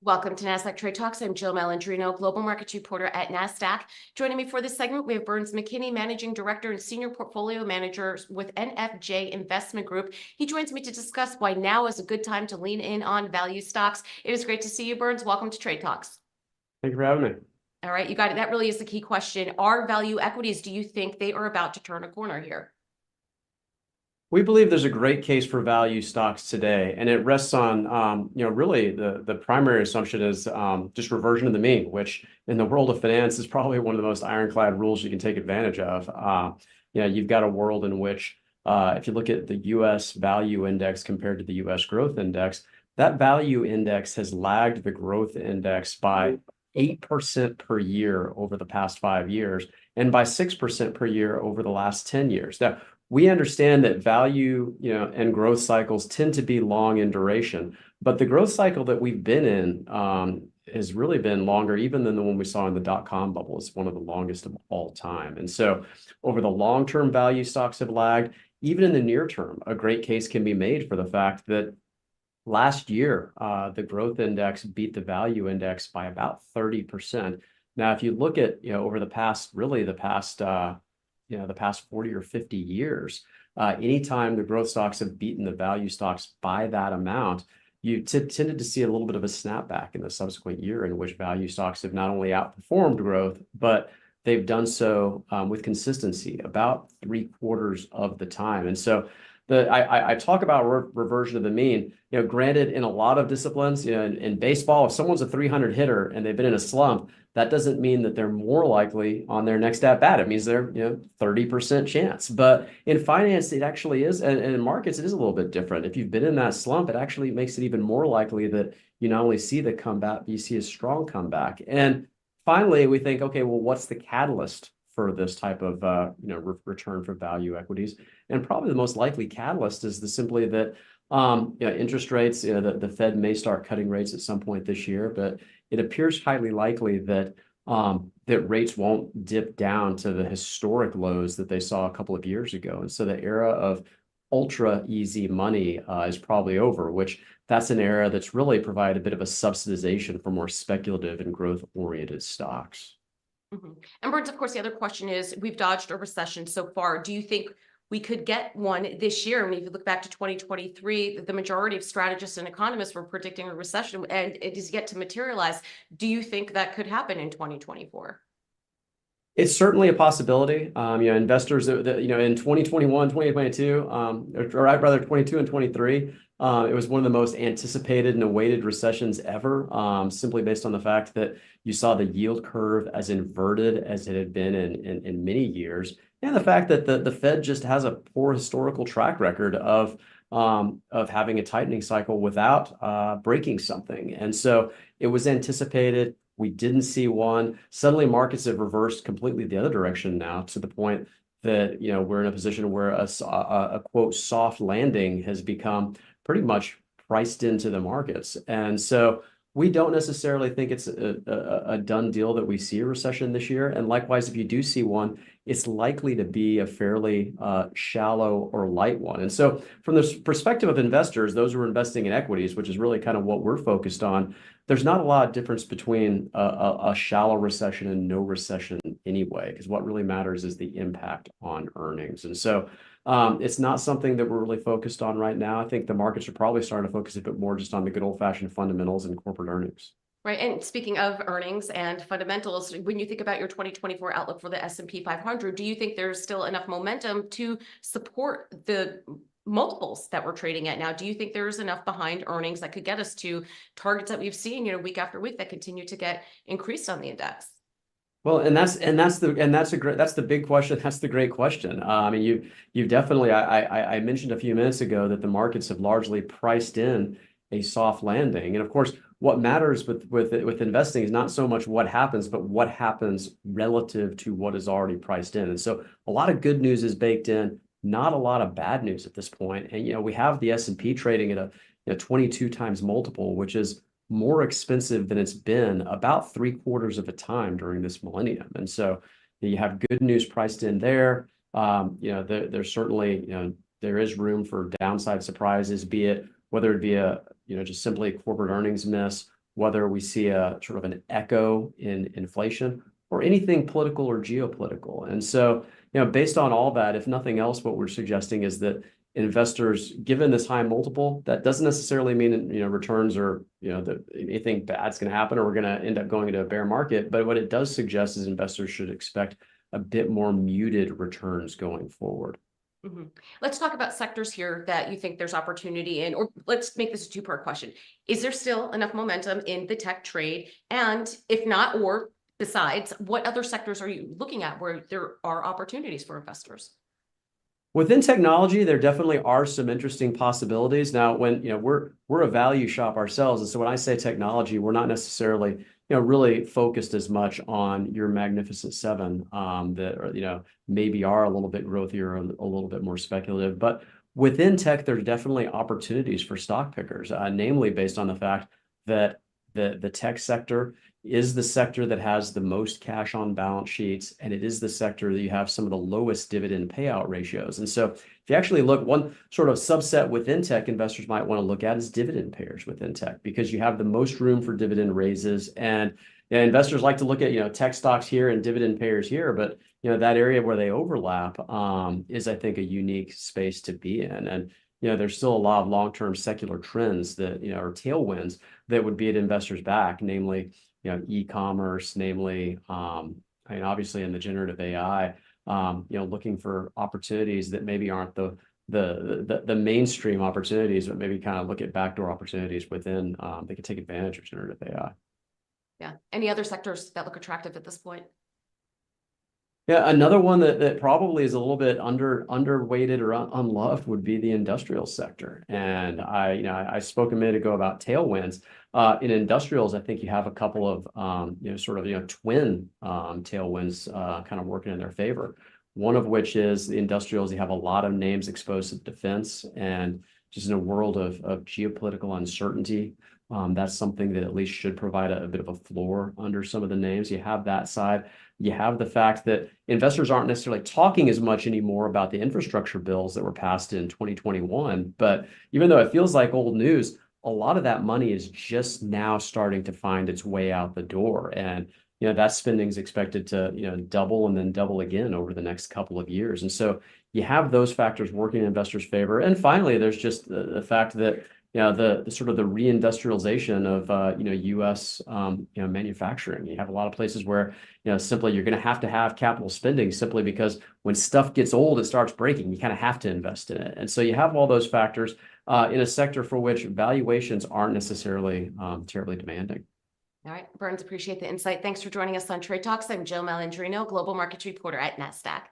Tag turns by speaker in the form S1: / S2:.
S1: Welcome to Nasdaq Trade Talks. I'm Jill Malandrino, Global Markets Reporter at Nasdaq. Joining me for this segment, we have McKinney, Managing Director and Senior Portfolio Manager with NFJ Investment Group. He joins me to discuss why now is a good time to lean in on value stocks. It is great to see you, Burns. Welcome to Trade Talks.
S2: Thank you for having me.
S1: All right, you got it. That really is the key question. Are value equities, do you think they are about to turn a corner here?
S2: We believe there's a great case for value stocks today, and it rests on, really the primary assumption is just reversion to the mean, which in the world of finance is probably one of the most ironclad rules you can take advantage of. You've got a world in which, if you look at the U.S. value index compared to the U.S. growth index, that value index has lagged the growth index by 8% per year over the past 5 years, and by 6% per year over the last 10 years. Now, we understand that value, and growth cycles tend to be long in duration, but the growth cycle that we've been in has really been longer even than the one we saw in the dot-com bubble. It's one of the longest of all time. And so over the long term, value stocks have lagged. Even in the near term, a great case can be made for the fact that last year, the growth index beat the value index by about 30%. Now, if you look at, over the past 40 or 50 years, anytime the growth stocks have beaten the value stocks by that amount, you tended to see a little bit of a snapback in the subsequent year in which value stocks have not only outperformed growth, but they've done so with consistency about 3/4 of the time. And so I talk about reversion to the mean. Granted, in a lot of disciplines, in baseball, if someone's a 300 hitter and they've been in a slump, that doesn't mean that they're more likely on their next at bat. It means they're 30% chance. But in finance, it actually is, and in markets, it is a little bit different. If you've been in that slump, it actually makes it even more likely that you not only see the comeback, but you see a strong comeback. And finally, we think, okay, well, what's the catalyst for this type of return for value equities? And probably the most likely catalyst is simply that interest rates, the Fed may start cutting rates at some point this year, but it appears highly likely that that rates won't dip down to the historic lows that they saw a couple of years ago. And so the era of ultra easy money is probably over, which that's an era that's really provided a bit of a subsidization for more speculative and growth oriented stocks.
S1: Mm-hmm. And Burns, of course, the other question is, we've dodged a recession so far. Do you think we could get one this year? I mean, if you look back to 2023, the majority of strategists and economists were predicting a recession, and it is yet to materialize. Do you think that could happen in 2024?
S2: It's certainly a possibility. Investors that in 2021, 2022, or rather 22 and 23, it was one of the most anticipated and awaited recessions ever, simply based on the fact that you saw the yield curve as inverted as it had been in many years, and the fact that the Fed just has a poor historical track record of having a tightening cycle without breaking something. And so it was anticipated. We didn't see one. Suddenly, markets have reversed completely the other direction now, to the point that we're in a position where a quote soft landing has become pretty much priced into the markets. And so we don't necessarily think it's a done deal that we see a recession this year. And likewise, if you do see one, it's likely to be a fairly shallow or light one. And so from the perspective of investors, those who are investing in equities, which is really kind of what we're focused on, there's not a lot of difference between a shallow recession and no recession anyway, because what really matters is the impact on earnings. And so it's not something that we're really focused on right now. I think the markets are probably starting to focus a bit more just on the good old-fashioned fundamentals and corporate earnings.
S1: Right. And speaking of earnings and fundamentals, when you think about your 2024 outlook for the S&P 500, do you think there's still enough momentum to support the multiples that we're trading at now? Do you think there's enough behind earnings that could get us to targets that we've seen, week after week, that continue to get increased on the index?
S2: Well, that's the big question. That's the great question. I mean, you've definitely, I mentioned a few minutes ago that the markets have largely priced in a soft landing. And of course, what matters with investing is not so much what happens, but what happens relative to what is already priced in. And so a lot of good news is baked in, not a lot of bad news at this point. And we have the S&P trading at a 22 times multiple, which is more expensive than it's been about 3/4 of a time during this millennium. And so you have good news priced in there. There's certainly, there is room for downside surprises, be it whether it be just simply a corporate earnings miss, whether we see a sort of an echo in inflation or anything political or geopolitical. And so, based on all that, if nothing else, what we're suggesting is that investors, given this high multiple, that doesn't necessarily mean, returns or, that anything bad's going to happen or we're going to end up going into a bear market. But what it does suggest is investors should expect a bit more muted returns going forward.
S1: Mm-hmm. Let's talk about sectors here that you think there's opportunity in, or let's make this a two-part question. Is there still enough momentum in the tech trade? And if not, or besides, what other sectors are you looking at where there are opportunities for investors?
S2: Within technology, there definitely are some interesting possibilities. Now, when we're a value shop ourselves, and so when I say technology, we're not necessarily really focused as much on your Magnificent Seven that maybe are a little bit growthier or a little bit more speculative. But within tech, there's definitely opportunities for stock pickers, namely based on the fact that the tech sector is the sector that has the most cash on balance sheets, and it is the sector that you have some of the lowest dividend payout ratios. And so if you actually look, one sort of subset within tech investors might want to look at is dividend payers within tech, because you have the most room for dividend raises. And investors like to look at, tech stocks here and dividend payers here, but that area where they overlap is, I think, a unique space to be in. And there's still a lot of long-term secular trends that, or tailwinds that would be at investors' back, namely, e-commerce, namely, obviously in the generative AI, looking for opportunities that maybe aren't the mainstream opportunities, but maybe kind of look at backdoor opportunities within, they can take advantage of generative AI.
S1: Yeah. Any other sectors that look attractive at this point?
S2: Yeah, another one that probably is a little bit underweighted or unloved would be the industrial sector. And I spoke a minute ago about tailwinds. In industrials, I think you have a couple of twin tailwinds kind of working in their favor. One of which is the industrials. You have a lot of names exposed to defense, and just in a world of geopolitical uncertainty, that's something that at least should provide a bit of a floor under some of the names. You have that side. You have the fact that investors aren't necessarily talking as much anymore about the infrastructure bills that were passed in 2021. But even though it feels like old news, a lot of that money is just now starting to find its way out the door. And that spending is expected to double and then double again over the next couple of years. And so you have those factors working in investors' favor. And finally, there's just the fact that the sort of the reindustrialization of U.S. Manufacturing. You have a lot of places where simply you're going to have capital spending simply because when stuff gets old, it starts breaking. You kind of have to invest in it, and so you have all those factors in a sector for which valuations aren't necessarily terribly demanding.
S1: All right, Burns, appreciate the insight. Thanks for joining us on Trade Talks. I'm Jill Malandrino, Global Markets Reporter at Nasdaq.